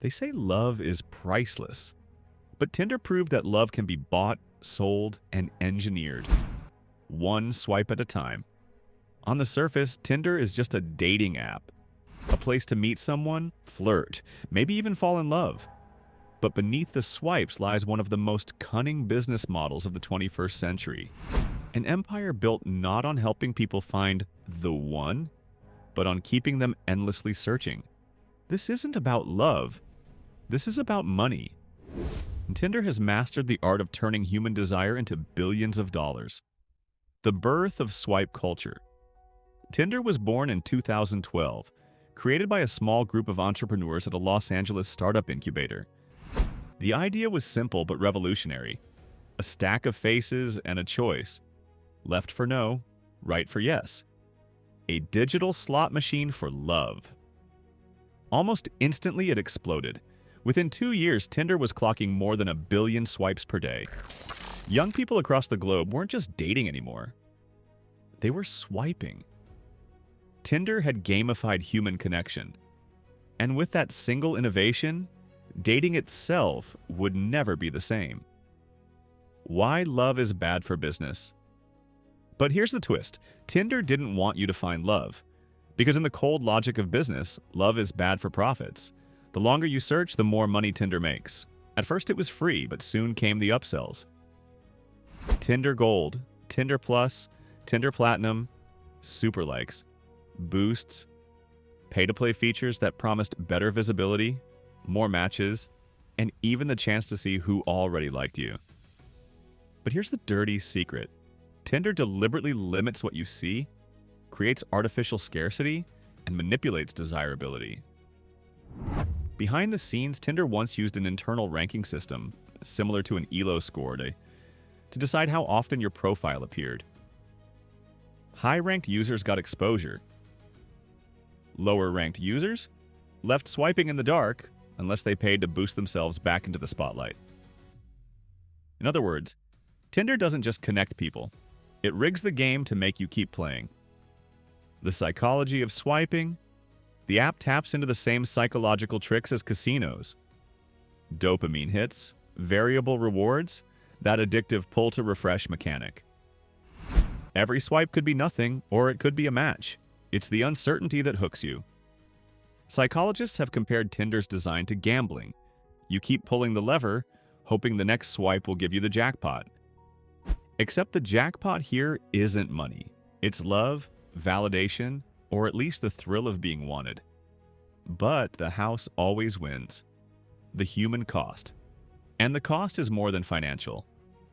They say love is priceless, but Tinder proved that love can be bought, sold, and engineered, one swipe at a time. On the surface, Tinder is just a dating app, a place to meet someone, flirt, maybe even fall in love. But beneath the swipes lies one of the most cunning business models of the 21st century. An empire built not on helping people find the one, but on keeping them endlessly searching. This isn't about love. This is about money. And Tinder has mastered the art of turning human desire into billions of dollars. The birth of swipe culture. Tinder was born in 2012, created by a small group of entrepreneurs at a Los Angeles startup incubator. The idea was simple but revolutionary. A stack of faces and a choice. Left for no, right for yes. A digital slot machine for love. Almost instantly, it exploded. Within 2 years, Tinder was clocking more than 1 billion swipes per day. Young people across the globe weren't just dating anymore. They were swiping. Tinder had gamified human connection. And with that single innovation, dating itself would never be the same. Why love is bad for business. But here's the twist. Tinder didn't want you to find love. Because in the cold logic of business, love is bad for profits. The longer you search, the more money Tinder makes. At first it was free, but soon came the upsells. Tinder Gold, Tinder Plus, Tinder Platinum, Super Likes, boosts, pay-to-play features that promised better visibility, more matches, and even the chance to see who already liked you. But here's the dirty secret. Tinder deliberately limits what you see, creates artificial scarcity, and manipulates desirability. Behind the scenes, Tinder once used an internal ranking system, similar to an ELO score, to decide how often your profile appeared. High-ranked users got exposure. Lower-ranked users left swiping in the dark unless they paid to boost themselves back into the spotlight. In other words, Tinder doesn't just connect people. It rigs the game to make you keep playing. The psychology of swiping. The app taps into the same psychological tricks as casinos. Dopamine hits, variable rewards, that addictive pull-to-refresh mechanic. Every swipe could be nothing, or it could be a match. It's the uncertainty that hooks you. Psychologists have compared Tinder's design to gambling. You keep pulling the lever, hoping the next swipe will give you the jackpot. Except the jackpot here isn't money. It's love, validation, or at least the thrill of being wanted. But the house always wins. The human cost. And the cost is more than financial.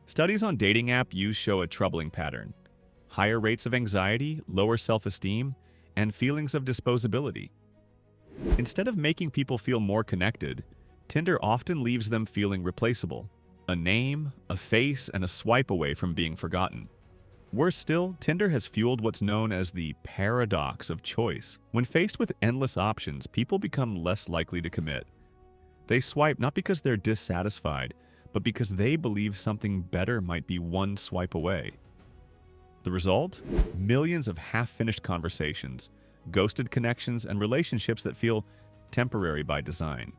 Studies on dating app use show a troubling pattern. Higher rates of anxiety, lower self-esteem, and feelings of disposability. Instead of making people feel more connected, Tinder often leaves them feeling replaceable. A name, a face, and a swipe away from being forgotten. Worse still, Tinder has fueled what's known as the paradox of choice. When faced with endless options, people become less likely to commit. They swipe not because they're dissatisfied, but because they believe something better might be one swipe away. The result? Millions of half-finished conversations, ghosted connections, and relationships that feel temporary by design.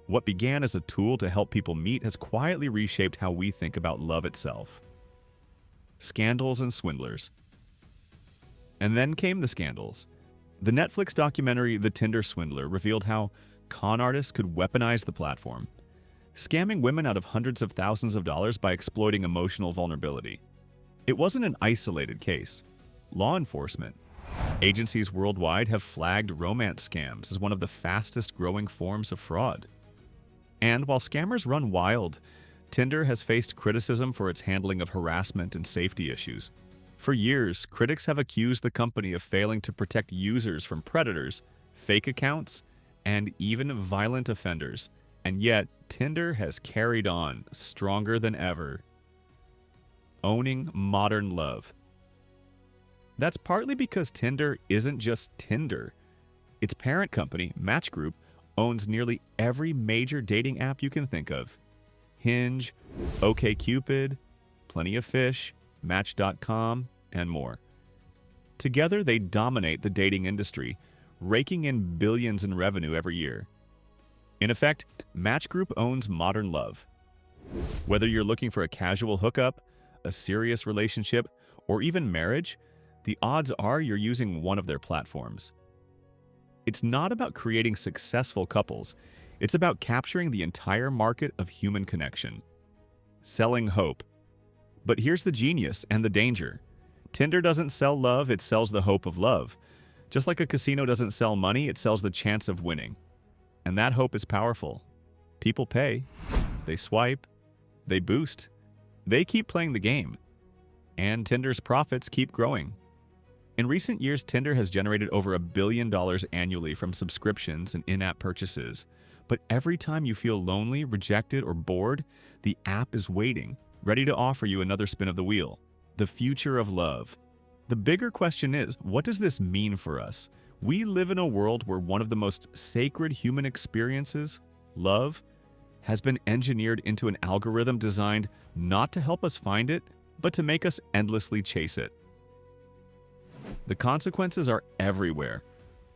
What began as a tool to help people meet has quietly reshaped how we think about love itself. Scandals and swindlers. And then came the scandals. The Netflix documentary The Tinder Swindler revealed how con artists could weaponize the platform, scamming women out of hundreds of thousands of dollars by exploiting emotional vulnerability. It wasn't an isolated case. Law enforcement, agencies worldwide have flagged romance scams as one of the fastest growing forms of fraud. And while scammers run wild, Tinder has faced criticism for its handling of harassment and safety issues. For years, critics have accused the company of failing to protect users from predators, fake accounts, and even violent offenders. And yet, Tinder has carried on, stronger than ever, owning modern love. That's partly because Tinder isn't just Tinder. Its parent company, Match Group, owns nearly every major dating app you can think of. Hinge, OkCupid, Plenty of Fish, Match.com, and more. Together, they dominate the dating industry, raking in billions in revenue every year. In effect, Match Group owns modern love. Whether you're looking for a casual hookup, a serious relationship, or even marriage, the odds are you're using one of their platforms. It's not about creating successful couples. It's about capturing the entire market of human connection. Selling hope. But here's the genius and the danger. Tinder doesn't sell love, it sells the hope of love. Just like a casino doesn't sell money, it sells the chance of winning. And that hope is powerful. People pay, they swipe, they boost, they keep playing the game. And Tinder's profits keep growing. In recent years, Tinder has generated over $1 billion annually from subscriptions and in-app purchases. But every time you feel lonely, rejected, or bored, the app is waiting, ready to offer you another spin of the wheel. The future of love. The bigger question is, what does this mean for us? We live in a world where one of the most sacred human experiences, love, has been engineered into an algorithm designed not to help us find it, but to make us endlessly chase it. The consequences are everywhere.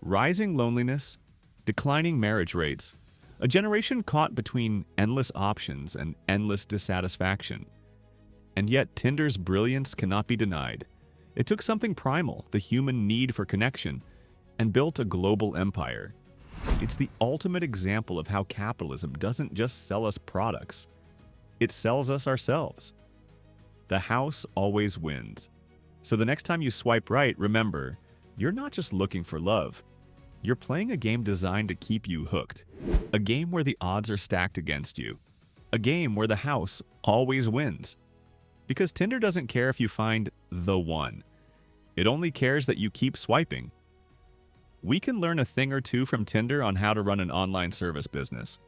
Rising loneliness, declining marriage rates, a generation caught between endless options and endless dissatisfaction. And yet Tinder's brilliance cannot be denied. It took something primal, the human need for connection, and built a global empire. It's the ultimate example of how capitalism doesn't just sell us products, it sells us ourselves. The house always wins. So the next time you swipe right, remember, you're not just looking for love. You're playing a game designed to keep you hooked. A game where the odds are stacked against you. A game where the house always wins. Because Tinder doesn't care if you find the one. It only cares that you keep swiping. We can learn a thing or two from Tinder on how to run an online service business.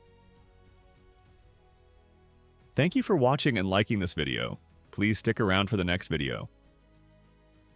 Thank you for watching and liking this video. Please stick around for the next video.